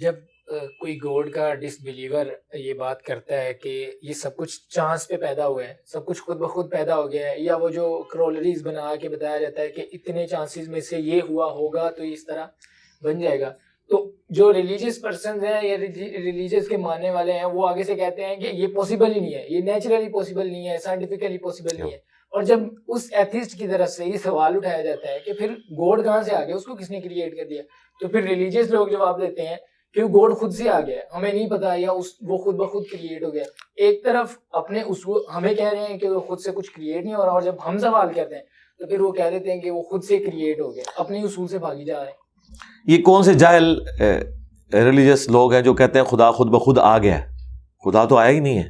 جب کوئی گوڈ کا ڈس بلیور یہ بات کرتا ہے کہ یہ سب کچھ چانس پہ پیدا ہوئے ہیں، سب کچھ خود بخود پیدا ہو گیا ہے، یا وہ جو کرولریز بنا کے بتایا جاتا ہے کہ اتنے چانسز میں سے یہ ہوا ہوگا تو اس طرح بن جائے گا، تو جو ریلیجیس پرسنز ہیں یا ریلیجیس کے ماننے والے ہیں وہ آگے سے کہتے ہیں کہ یہ پاسبل ہی نہیں ہے، یہ نیچرلی پاسبل نہیں ہے، سائنٹیفکلی پاسبل نہیں ہے. اور جب اس ایتھیسٹ کی طرف سے یہ سوال اٹھایا جاتا ہے کہ پھر گوڈ کہاں سے آ گیا، اس کو کس نے کریٹ کر دیا، تو پھر ریلیجیس لوگ جواب دیتے ہیں کہ گوڈ خود سے آ گیا، ہمیں نہیں پتا، یا وہ خود بخود کریٹ ہو گیا. ایک طرف اپنے اصول ہمیں کہہ رہے ہیں کہ وہ خود سے کچھ کریٹ نہیں ہو رہا، اور جب ہم سوال کرتے ہیں تو پھر وہ کہہ دیتے ہیں کہ وہ خود سے کریٹ ہو گیا، اپنے اصول سے بھاگی جا رہے ہیں. یہ کون سے جاہل ریلیجس لوگ ہیں جو کہتے ہیں خدا خود بخود آ گیا؟ خدا تو آیا ہی نہیں ہے.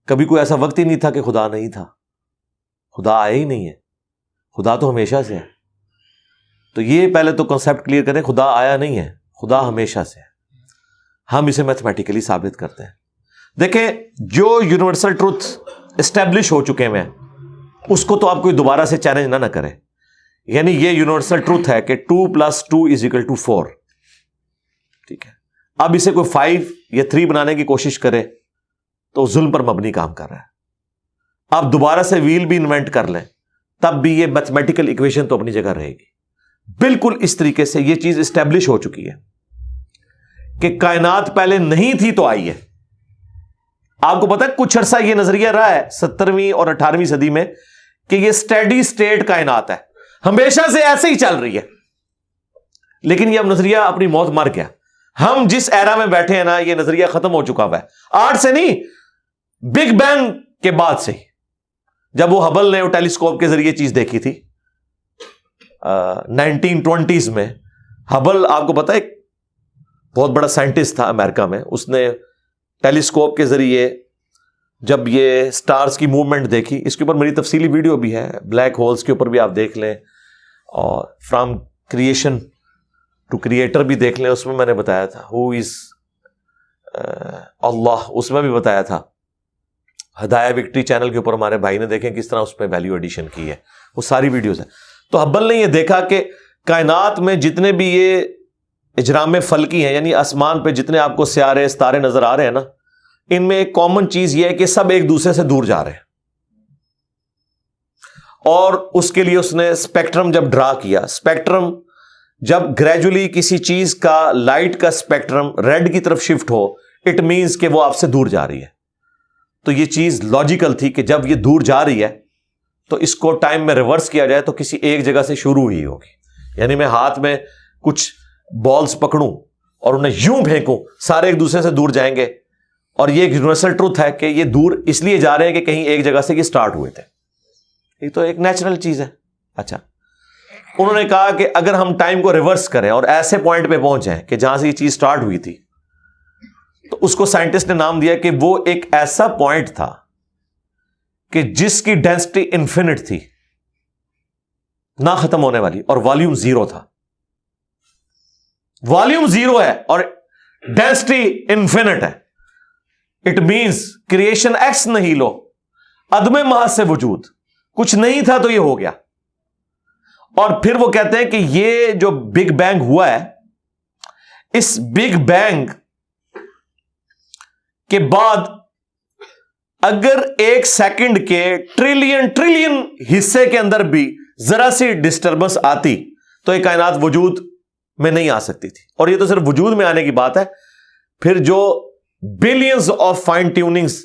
کبھی کوئی ایسا وقت ہی نہیں تھا کہ خدا نہیں تھا. خدا آیا ہی نہیں ہے. خدا تو ہمیشہ سے ہے. تو یہ پہلے تو کنسیپٹ کلیئر کریں، خدا آیا نہیں ہے، خدا ہمیشہ سے ہے. ہم اسے میتھمیٹیکلی ثابت کرتے ہیں. دیکھیں، جو یونیورسل ٹروتھ اسٹیبلش ہو چکے ہیں اس کو تو آپ کوئی دوبارہ سے چیلنج نہ کرے. یعنی یہ یونیورسل ٹروتھ ہے کہ 2+2=4. ٹھیک ہے، اب اسے کوئی 5 یا 3 بنانے کی کوشش کرے تو ظلم پر مبنی کام کر رہا ہے. آپ دوبارہ سے ویل بھی انوینٹ کر لیں تب بھی یہ میتھمیٹیکل ایکویشن تو اپنی جگہ رہے گی. بالکل اس طریقے سے یہ چیز اسٹیبلش ہو چکی ہے کہ کائنات پہلے نہیں تھی تو آئی ہے. آپ کو پتا ہے کچھ عرصہ یہ نظریہ رہا ہے 17ویں اور 18ویں صدی میں کہ یہ اسٹیڈی اسٹیٹ کائنات ہے، ہمیشہ سے ایسے ہی چل رہی ہے. لیکن یہ اب نظریہ اپنی موت مر گیا. ہم جس ایرا میں بیٹھے ہیں نا، یہ نظریہ ختم ہو چکا ہوا ہے. آج سے نہیں، بگ بینگ کے بعد سے، جب وہ ہبل نے وہ ٹیلیسکوپ کے ذریعے چیز دیکھی تھی 1920s میں. ہبل آپ کو پتا ہے ایک بہت بڑا سائنٹسٹ تھا امریکہ میں. اس نے ٹیلیسکوپ کے ذریعے جب یہ سٹارز کی موومنٹ دیکھی، اس کے اوپر میری تفصیلی ویڈیو بھی ہے، بلیک ہولز کے اوپر بھی آپ دیکھ لیں، اور فرام کریشن ٹو کریٹر بھی دیکھ لیں. اس میں نے بتایا تھا ہو از اللہ، اس میں بھی بتایا تھا. ہدایہ وکٹری چینل کے اوپر ہمارے بھائی نے دیکھیں کس طرح اس پہ ویلیو ایڈیشن کی ہے، وہ ساری ویڈیوز ہیں. تو ہبل نے یہ دیکھا کہ کائنات میں جتنے بھی یہ اجرام فلکی ہیں، یعنی آسمان پہ جتنے آپ کو سیارے ستارے نظر آ رہے ہیں نا، ان میں ایک کامن چیز یہ ہے کہ سب ایک دوسرے سے دور جا رہے ہیں. اور اس کے لیے اس نے اسپیکٹرم جب ڈرا کیا، اسپیکٹرم جب گریجولی کسی چیز کا لائٹ کا اسپیکٹرم ریڈ کی طرف شفٹ ہو، اٹ مینس کہ وہ آپ سے دور جا رہی ہے. تو یہ چیز لاجیکل تھی کہ جب یہ دور جا رہی ہے تو اس کو ٹائم میں ریورس کیا جائے تو کسی ایک جگہ سے شروع ہی ہوگی. یعنی میں ہاتھ میں کچھ بالز پکڑوں اور انہیں یوں پھینکوں، سارے ایک دوسرے سے دور جائیں گے. اور یہ ایک یونیورسل ٹروتھ ہے کہ یہ دور اس لیے جا رہے ہیں کہ کہیں ایک جگہ سے یہ سٹارٹ ہوئے تھے. یہ تو ایک نیچرل چیز ہے. اچھا، انہوں نے کہا کہ اگر ہم ٹائم کو ریورس کریں اور ایسے پوائنٹ پہ پہنچ جائیں کہ جہاں سے یہ چیز سٹارٹ ہوئی تھی، تو اس کو سائنٹسٹ نے نام دیا کہ وہ ایک ایسا پوائنٹ تھا کہ جس کی ڈینسٹی انفینٹ تھی، نہ ختم ہونے والی، اور والیوم 0 تھا. والیوم 0 ہے اور ڈینسٹی انفینٹ ہے. اٹ مینس کریشن ایکس نہیں لو، عدم محض سے وجود، کچھ نہیں تھا تو یہ ہو گیا. اور پھر وہ کہتے ہیں کہ یہ جو بگ بینگ ہوا ہے، اس بگ بینگ کے بعد اگر 1 سیکنڈ کے ٹریلین حصے کے اندر بھی ذرا سی ڈسٹربنس آتی تو یہ کائنات وجود میں نہیں آ سکتی تھی. اور یہ تو صرف وجود میں آنے کی بات ہے. پھر جو billions of fine tunings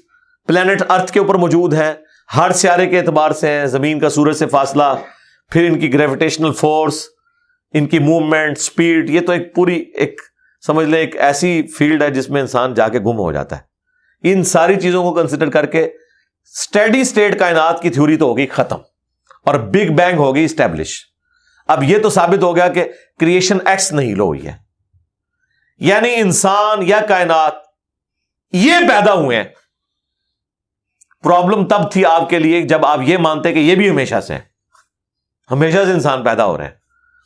planet earth کے اوپر موجود ہیں، ہر سیارے کے اعتبار سے ہیں، زمین کا سورج سے فاصلہ، پھر ان کی گریویٹیشنل فورس، ان کی موومنٹ، سپیڈ، یہ تو ایک پوری ایک سمجھ لیں ایک ایسی فیلڈ ہے جس میں انسان جا کے گم ہو جاتا ہے. ان ساری چیزوں کو کنسیڈر کر کے اسٹیڈی اسٹیٹ کائنات کی تھیوری تو ہوگی ختم اور بگ بینگ ہوگی اسٹیبلش. اب یہ تو ثابت ہو گیا کہ کریشن ایکس نہیں لو ہوئی ہے، یعنی انسان یا کائنات یہ پیدا ہوئے ہیں. پرابلم تب تھی آپ کے لیے جب آپ یہ مانتے کہ یہ بھی ہمیشہ سے ہیں، ہمیشہ سے انسان پیدا ہو رہے ہیں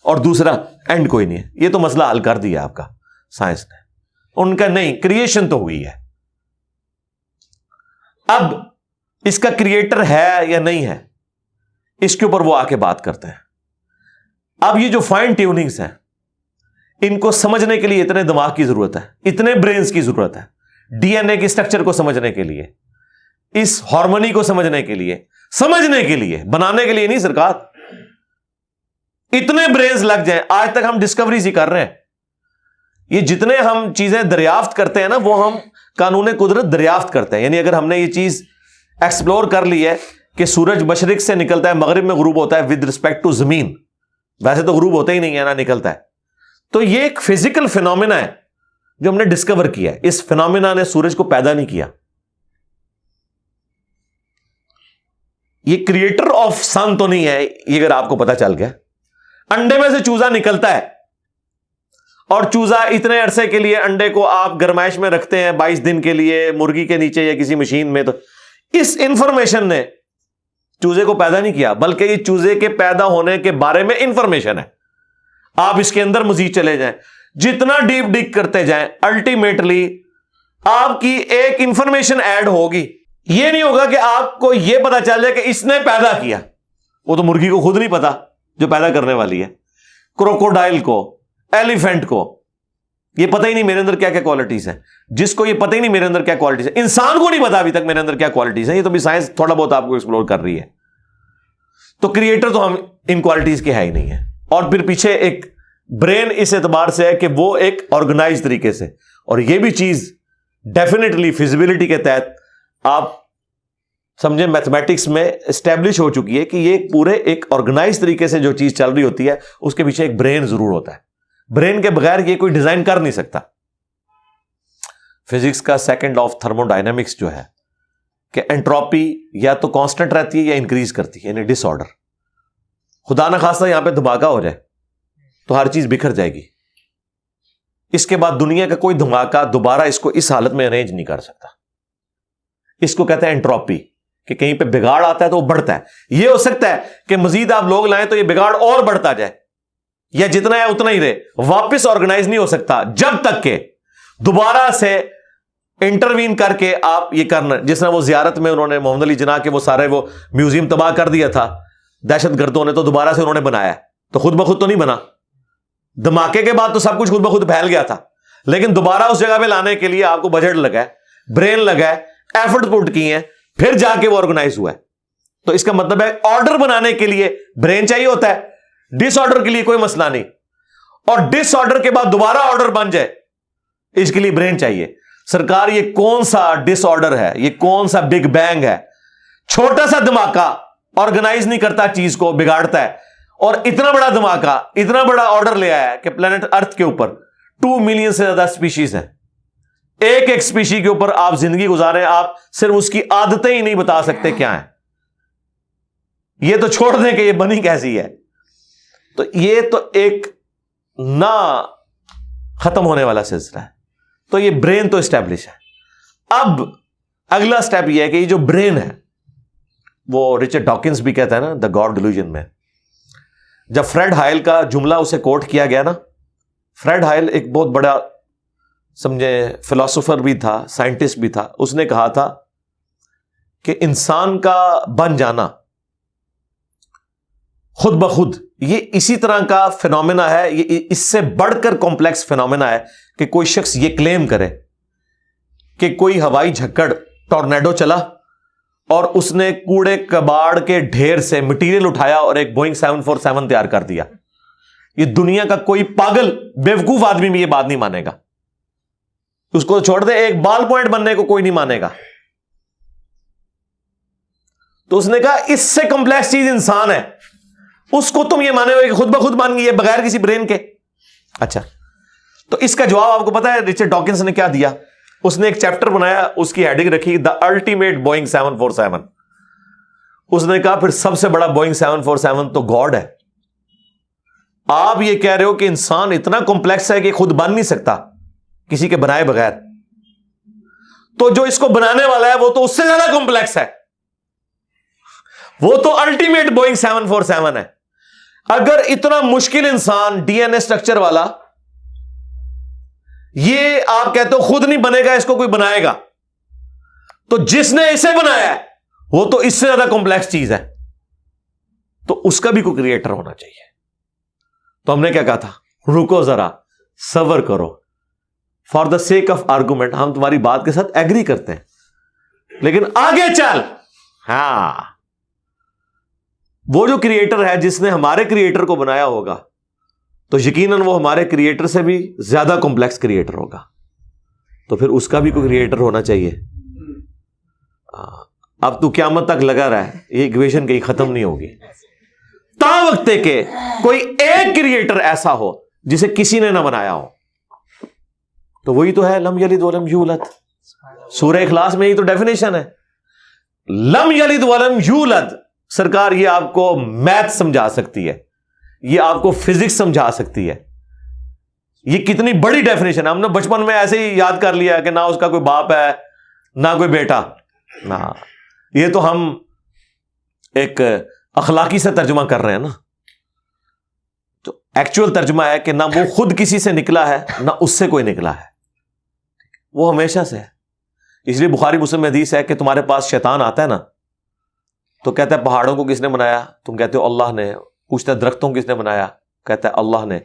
اور دوسرا اینڈ کوئی نہیں ہے. یہ تو مسئلہ حل کر دیا آپ کا سائنس نے. ان کا نہیں، کریشن تو ہوئی ہے. اب اس کا کریٹر ہے یا نہیں ہے، اس کے اوپر وہ آ کے بات کرتے ہیں. اب یہ جو فائن ٹیوننگز ہیں، ان کو سمجھنے کے لیے اتنے دماغ کی ضرورت ہے, اتنے برینز کی ضرورت ہے, ڈی این اے کی اسٹرکچر کو سمجھنے کے لیے, اس ہارمونی کو سمجھنے کے لیے, بنانے کے لیے نہیں سرکار. اتنے برینز لگ جائیں. آج تک ہم ڈسکوریز ہی کر رہے ہیں. یہ جتنے ہم چیزیں دریافت کرتے ہیں نا, وہ ہم قانون قدرت دریافت کرتے ہیں. یعنی اگر ہم نے یہ چیز ایکسپلور کر لی ہے کہ سورج مشرق سے نکلتا ہے, مغرب میں غروب ہوتا ہے ود رسپیکٹ ٹو زمین, ویسے تو غروب ہوتا ہی نہیں ہے نا, نکلتا ہے. تو یہ ایک فزیکل فینومینا ہے جو ہم نے ڈسکور کیا ہے. اس فینومینا نے سورج کو پیدا نہیں کیا. یہ کریٹر آف سن تو نہیں ہے, یہ اگر آپ کو پتا چل گیا. انڈے میں سے چوزا نکلتا ہے, اور چوزا اتنے عرصے کے لیے انڈے کو آپ گرمائش میں رکھتے ہیں 22 دن کے لیے مرغی کے نیچے یا کسی مشین میں. تو اس انفارمیشن نے چوزے کو پیدا نہیں کیا, بلکہ یہ چوزے کے پیدا ہونے کے بارے میں انفارمیشن ہے. آپ اس کے اندر مزید چلے جائیں, جتنا ڈیپ ڈگ کرتے جائیں, الٹیمیٹلی آپ کی ایک انفارمیشن ایڈ ہوگی. یہ نہیں ہوگا کہ آپ کو یہ پتا چل جائے کہ اس نے پیدا کیا. وہ تو مرغی کو خود نہیں پتا جو پیدا کرنے والی ہے. کروکوڈائل کو, ایلیفینٹ کو یہ پتہ ہی نہیں میرے اندر کیا کیا کوالٹیز ہیں. جس کو یہ پتہ ہی نہیں میرے اندر کیا کوالٹیز ہیں, انسان کو نہیں پتا ابھی تک میرے اندر کیا کوالٹیز ہیں. یہ تو بھی سائنس تھوڑا بہت آپ کو ایکسپلور کر رہی ہے. تو کریٹر تو ہم ان کوالٹیز کے ہے ہی نہیں ہے. اور پھر پیچھے ایک برین اس اعتبار سے ہے کہ وہ ایک آرگنائز طریقے سے, اور یہ بھی چیز ڈیفینیٹلی فیزیبلٹی کے تحت آپ سمجھیں میتھمیٹکس میں اسٹیبلش ہو چکی ہے کہ یہ پورے ایک آرگنائز طریقے سے جو چیز چل رہی ہوتی ہے اس کے پیچھے ایک برین ضرور ہوتا ہے. برین کے بغیر یہ کوئی ڈیزائن کر نہیں سکتا. فزکس کا second law of thermo dynamics جو ہے کہ انٹروپی یا تو کانسٹنٹ رہتی ہے یا انکریز کرتی ہے, یعنی ڈس آرڈر. خدا نہ خواستہ یہاں پہ دھماکہ ہو جائے تو ہر چیز بکھر جائے گی. اس کے بعد دنیا کا کوئی دھماکہ دوبارہ اس کو اس حالت میں ارینج نہیں کر سکتا. اس کو کہتے ہیں انٹروپی, کہ کہیں پہ بگاڑ آتا ہے تو وہ بڑھتا ہے. یہ ہو سکتا ہے کہ مزید آپ لوگ لائیں تو یہ بگاڑ اور بڑھتا جائے, یا جتنا ہے اتنا ہی رہے, واپس آرگنائز نہیں ہو سکتا جب تک کہ دوبارہ سے انٹروین کر کے آپ یہ کرنا. جس طرح وہ زیارت میں انہوں نے محمد علی جناح کے وہ سارے وہ میوزیم تباہ کر دیا تھا دہشت گردوں نے, تو دوبارہ سے انہوں نے بنایا, تو خود بخود تو نہیں بنا. دھماکے کے بعد تو سب کچھ خود بخود پھیل گیا تھا, لیکن دوبارہ اس جگہ پہ لانے کے لیے آپ کو بجٹ لگا ہے, برین لگا ہے, ایفرٹ پٹ کی ہیں, پھر جا کے وہ آرگنائز ہوا ہے. تو اس کا مطلب ہے آرڈر بنانے کے لیے برین چاہیے ہوتا ہے, ڈس آرڈر کے لیے کوئی مسئلہ نہیں. اور ڈس آرڈر کے بعد دوبارہ آرڈر بن جائے اس کے لیے برین چاہیے. سرکار یہ کون سا ڈس آرڈر ہے, یہ کون سا بگ بینگ ہے؟ چھوٹا سا دھماکہ آرگنائز نہیں کرتا, چیز کو بگاڑتا ہے. اور اتنا بڑا دھماکہ, اتنا بڑا آرڈر لے آیا ہے کہ پلانٹ ارتھ کے اوپر 2 ملین سے زیادہ اسپیشیز ہیں. ایک ایک اسپیشی کے اوپر آپ زندگی گزاریں, آپ صرف اس کی عادتیں ہی نہیں بتا سکتے کیا ہیں. یہ تو چھوڑ دیں کہ یہ بنی کیسی ہے. تو یہ تو ایک نہ ختم ہونے والا سلسلہ ہے. تو یہ برین تو اسٹیبلش ہے. اب اگلا سٹیپ یہ ہے کہ یہ جو برین ہے, وہ رچرڈ ڈاکنز بھی کہتا ہے نا دا گاڈ ڈیلوژن میں, جب فریڈ ہائل کا جملہ اسے کوٹ کیا گیا نا, فریڈ ہائل ایک بہت بڑا سمجھے فلاسفر بھی تھا, سائنٹسٹ بھی تھا. اس نے کہا تھا کہ انسان کا بن جانا خود بخود یہ اسی طرح کا فینومینا ہے, یہ اس سے بڑھ کر کمپلیکس فینومینا ہے کہ کوئی شخص یہ کلیم کرے کہ کوئی ہوائی جھکڑ ٹورنیڈو چلا اور اس نے کوڑے کباڑ کے ڈھیر سے مٹیریل اٹھایا اور ایک بوئنگ 747 تیار کر دیا. یہ دنیا کا کوئی پاگل بیوقوف آدمی بھی یہ بات نہیں مانے گا. اس کو چھوڑ دے, ایک بال پوائنٹ بننے کو کوئی نہیں مانے گا. تو اس نے کہا اس سے کمپلیکس چیز انسان ہے, اس کو تم یہ مانے ہوئے کہ خود بخود بن گئی ہے بغیر کسی برین کے. اچھا, تو اس کا جواب آپ کو پتا ہے رچرڈ ڈاکنز نے کیا دیا؟ اس نے ایک چیپٹر بنایا, اس کی ہیڈنگ رکھی دا الٹیمیٹ بوئنگ 747. اس نے کہا پھر سب سے بڑا بوئنگ 747 تو گاڈ ہے. آپ یہ کہہ رہے ہو کہ انسان اتنا کمپلیکس ہے کہ خود بن نہیں سکتا کسی کے بنائے بغیر, تو جو اس کو بنانے والا ہے وہ تو اس سے زیادہ کمپلیکس ہے, وہ تو الٹیمیٹ بوئنگ 747 ہے. اگر اتنا مشکل انسان ڈی این اے اسٹرکچر والا یہ آپ کہتے ہو خود نہیں بنے گا, اس کو کوئی بنائے گا, تو جس نے اسے بنایا ہے وہ تو اس سے زیادہ کمپلیکس چیز ہے, تو اس کا بھی کوئی کریٹر ہونا چاہیے. تو ہم نے کیا کہا تھا, رکو ذرا صبر کرو. For the sake of argument ہم تمہاری بات کے ساتھ ایگری کرتے ہیں لیکن آگے چل. ہاں وہ جو کریٹر ہے جس نے ہمارے کریٹر کو بنایا ہوگا تو یقیناً وہ ہمارے کریٹر سے بھی زیادہ کمپلیکس کریٹر ہوگا, تو پھر اس کا بھی کوئی کریٹر ہونا چاہیے. اب تو قیامت تک لگا رہا ہے, یہ ایکویشن کہیں ختم نہیں ہوگی تا وقت کہ کوئی ایک کریٹر ایسا ہو جسے کسی نے نہ بنایا ہو. تو وہی تو ہے لم یلد ولم یولد. سورہ اخلاص میں ہی تو ڈیفینیشن ہے لم یلد ولم یولد. سرکار یہ آپ کو میتھ سمجھا سکتی ہے, یہ آپ کو فزکس سمجھا سکتی ہے. یہ کتنی بڑی ڈیفینیشن ہے. ہم نے بچپن میں ایسے ہی یاد کر لیا کہ نہ اس کا کوئی باپ ہے نہ کوئی بیٹا. نہ یہ تو ہم ایک اخلاقی سے ترجمہ کر رہے ہیں نا. تو ایکچوئل ترجمہ ہے کہ نہ وہ خود کسی سے نکلا ہے نہ اس سے کوئی نکلا ہے, وہ ہمیشہ سے ہے. اس لیے بخاری مسلم میں حدیث ہے کہ تمہارے پاس شیطان آتا ہے نا تو کہتا ہے پہاڑوں کو کس نے بنایا, تم کہتے ہو اللہ نے. پوچھتا ہے درختوں کو کس نے بنایا, کہتا ہے اللہ نے.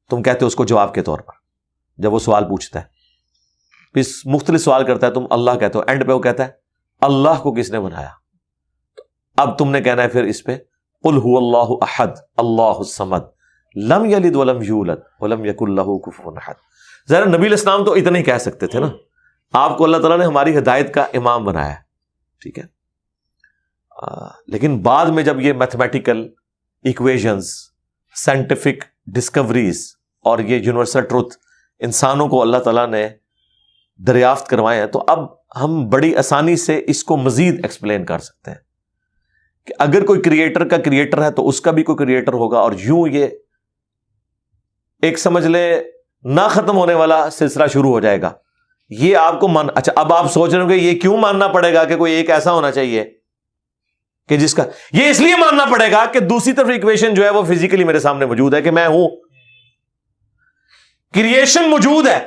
تم کہتے ہو اس کو جواب کے طور پر جب وہ سوال پوچھتا ہے, پھر مختلف سوال کرتا ہے, تم اللہ کہتے ہو, اینڈ پہ وہ کہتا ہے اللہ کو کس نے بنایا. اب تم نے کہنا ہے پھر اس پہ قل هو اللہ احد اللہ الصمد لم یلد ولم یولد ولم یکن لہ کفوا احد. ذرا نبی علیہ السلام تو اتنا ہی کہہ سکتے تھے نا, آپ کو اللہ تعالیٰ نے ہماری ہدایت کا امام بنایا, ٹھیک ہے. لیکن بعد میں جب یہ میتھمیٹیکل ایکویشنز, سائنٹیفک ڈسکوریز اور یہ یونیورسل ٹروتھ انسانوں کو اللہ تعالیٰ نے دریافت کروائے ہیں, تو اب ہم بڑی آسانی سے اس کو مزید ایکسپلین کر سکتے ہیں کہ اگر کوئی کریٹر کا کریٹر ہے تو اس کا بھی کوئی کریٹر ہوگا. اور یوں یہ ایک سمجھ لے نہ ختم ہونے والا سلسلہ شروع ہو جائے گا. یہ آپ کو اچھا اب آپ سوچ رہے ہو کہ یہ کیوں ماننا پڑے گا کہ کوئی ایک ایسا ہونا چاہیے کہ جس کا, یہ اس لیے ماننا پڑے گا کہ دوسری طرف ایکویشن جو ہے وہ فزیکلی میرے سامنے موجود ہے کہ میں ہوں, کریشن موجود ہے.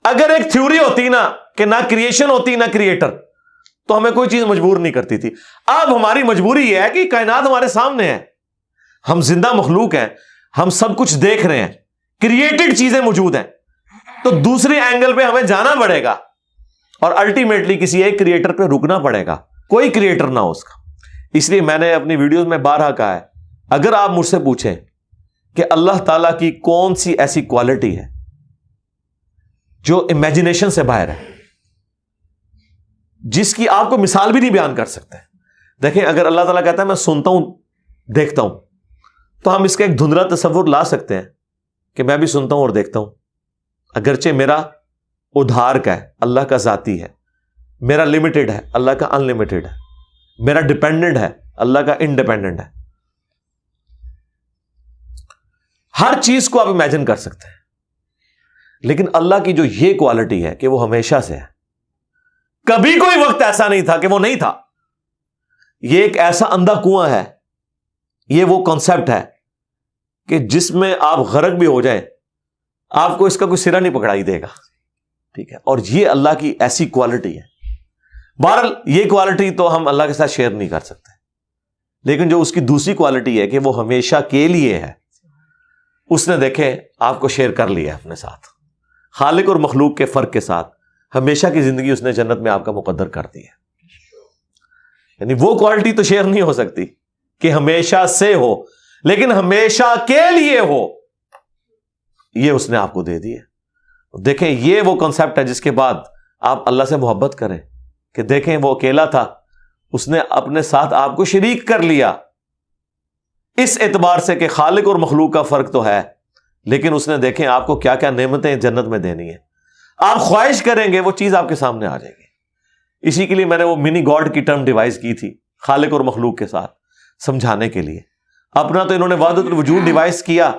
اگر ایک تھیوری ہوتی نا کہ نہ کریشن ہوتی نہ کریٹر تو ہمیں کوئی چیز مجبور نہیں کرتی تھی. اب ہماری مجبوری یہ ہے کہ کائنات ہمارے سامنے ہے, ہم زندہ مخلوق ہیں, ہم سب کچھ دیکھ رہے ہیں, کریٹڈ چیزیں موجود ہیں, تو دوسرے اینگل پہ ہمیں جانا پڑے گا اور الٹیمیٹلی کسی ایک کریٹر پہ رکنا پڑے گا, کوئی کریٹر نہ ہو اس کا. اس لیے میں نے اپنی ویڈیوز میں بارہا کہا ہے, اگر آپ مجھ سے پوچھیں کہ اللہ تعالیٰ کی کون سی ایسی کوالٹی ہے جو امیجنیشن سے باہر ہے, جس کی آپ کو مثال بھی نہیں بیان کر سکتے. دیکھیں اگر اللہ تعالیٰ کہتا ہے میں سنتا ہوں دیکھتا ہوں, تو ہم اس کا ایک دھندلا تصور لا سکتے ہیں کہ میں بھی سنتا ہوں اور دیکھتا ہوں, اگرچہ میرا ادھار کا ہے, اللہ کا ذاتی ہے, میرا لمیٹڈ ہے, اللہ کا ان لمیٹڈ ہے, میرا ڈپینڈنٹ ہے, اللہ کا انڈیپینڈنٹ ہے. ہر چیز کو آپ امیجن کر سکتے ہیں, لیکن اللہ کی جو یہ کوالٹی ہے کہ وہ ہمیشہ سے ہے, کبھی کوئی وقت ایسا نہیں تھا کہ وہ نہیں تھا. یہ ایک ایسا اندھا کنواں ہے, یہ وہ کانسیپٹ ہے کہ جس میں آپ غرق بھی ہو جائیں آپ کو اس کا کوئی سرا نہیں پکڑائی دے گا, ٹھیک ہے. اور یہ اللہ کی ایسی کوالٹی ہے. بہرحال یہ کوالٹی تو ہم اللہ کے ساتھ شیئر نہیں کر سکتے, لیکن جو اس کی دوسری کوالٹی ہے کہ وہ ہمیشہ کے لیے ہے, اس نے دیکھیں آپ کو شیئر کر لیا اپنے ساتھ, خالق اور مخلوق کے فرق کے ساتھ ہمیشہ کی زندگی اس نے جنت میں آپ کا مقدر کر دی ہے. یعنی وہ کوالٹی تو شیئر نہیں ہو سکتی کہ ہمیشہ سے ہو, لیکن ہمیشہ کے لیے ہو, یہ اس نے آپ کو دے دی ہے. دیکھیں یہ وہ کنسپٹ ہے جس کے بعد آپ اللہ سے محبت کریں کہ دیکھیں وہ اکیلا تھا, اس نے اپنے ساتھ آپ کو شریک کر لیا, اس اعتبار سے کہ خالق اور مخلوق کا فرق تو ہے, لیکن اس نے دیکھیں آپ کو کیا کیا نعمتیں جنت میں دینی ہے. آپ خواہش کریں گے وہ چیز آپ کے سامنے آ جائے گی. اسی کے لیے میں نے وہ منی گاڈ کی ٹرم ڈیوائز کی تھی خالق اور مخلوق کے ساتھ سمجھانے کے لیے. اپنا تو انہوں نے وحدت الوجود ڈیوائز کیا,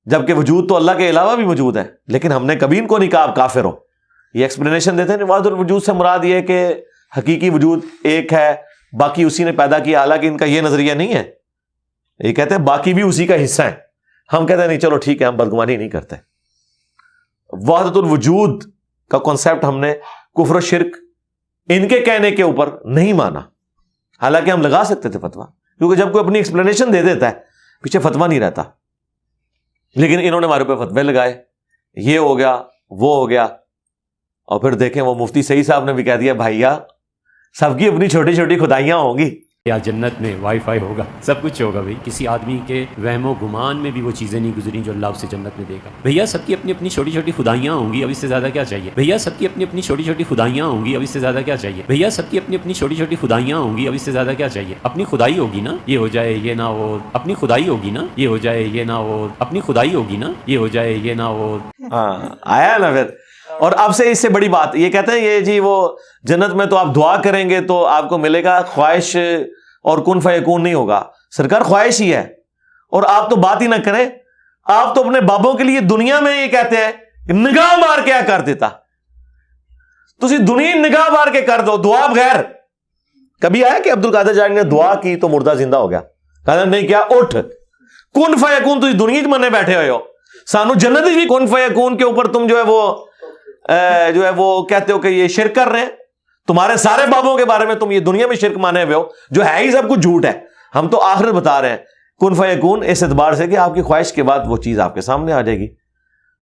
جبکہ وجود تو اللہ کے علاوہ بھی موجود ہے, لیکن ہم نے کبھی ان کو نہیں کہا آپ کافر ہو. یہ ایکسپلینیشن دیتے ہیں وحدت الوجود سے مراد یہ کہ حقیقی وجود ایک ہے, باقی اسی نے پیدا کیا, حالانکہ ان کا یہ نظریہ نہیں ہے. یہ کہتے ہیں باقی بھی اسی کا حصہ ہے. ہم کہتے ہیں نہیں چلو ٹھیک ہے, ہم بدگمانی نہیں کرتے. وحدت الوجود کا کانسیپٹ ہم نے کفر و شرک ان کے کہنے کے اوپر نہیں مانا, حالانکہ ہم لگا سکتے تھے فتویٰ, کیونکہ جب کوئی اپنی ایکسپلینیشن دے دیتا ہے پیچھے فتویٰ نہیں رہتا. لیکن انہوں نے ہمارے اوپر فتوے لگائے، یہ ہو گیا وہ ہو گیا، اور پھر دیکھیں وہ مفتی سعید صاحب نے بھی کہہ دیا بھائیا سب کی اپنی چھوٹی چھوٹی خدائیاں ہوں گی. یا جنت میں وائی فائی ہوگا، سب کچھ ہوگا. بھائی کسی آدمی کے وہم و گمان میں بھی وہ چیزیں نہیں گزری جو اللہ اسے جنت میں دے گا. بھیا سب کی اپنی اپنی چھوٹی چھوٹی خدائیاں ہوں گی، اب اس سے زیادہ کیا چاہیے. بھیا سب کی اپنی اپنی چھوٹی چھوٹی خدائیاں ہوں گی، اب اس سے زیادہ کیا چاہیے. بھیا سب کی اپنی اپنی چھوٹی چھوٹی خدائیاں ہوں گی، اب اس سے زیادہ کیا چاہیے. اپنی خدائی ہوگی نا یہ ہو جائے یہ نہ ہو، اپنی خدائی ہوگی نا یہ ہو جائے یہ نہ ہو، اپنی خدائی ہوگی نا یہ ہو جائے یہ نہ ہو. ہاں آیا نا پھر. اور اب سے اس سے بڑی بات یہ کہتے ہیں یہ جی وہ جنت میں تو آپ دعا کریں گے تو آپ کو ملے گا، خواہش اور کن فیکون نہیں ہوگا. سرکار خواہش ہی ہے، اور آپ تو بات ہی نہ کریں. آپ تو اپنے بابوں کے لیے دنیا میں یہ کہتے ہیں کہ نگاہ مار کے کر دیتا، تسی دنیا نگاہ مار کے کر دو دعا بغیر. کبھی آیا کہ عبد القادر جیلانی نے دعا کی تو مردہ زندہ ہو گیا؟ کہا نہیں کیا اٹھ کن فیکون تسی دنیا چ منے بیٹھے ہوئے ہو. سانو جنت بھی کن فیکون کے اوپر تم جو ہے وہ کہتے ہو کہ یہ شرک کر رہے ہیں. تمہارے سارے بابوں کے بارے میں تم یہ دنیا میں شرک مانے ہوئے ہو جو ہے ہی سب کچھ جھوٹ ہے. ہم تو آخرت بتا رہے ہیں کن فیکون اس اعتبار سے کہ آپ کی خواہش کے بعد وہ چیز آپ کے سامنے آ جائے گی.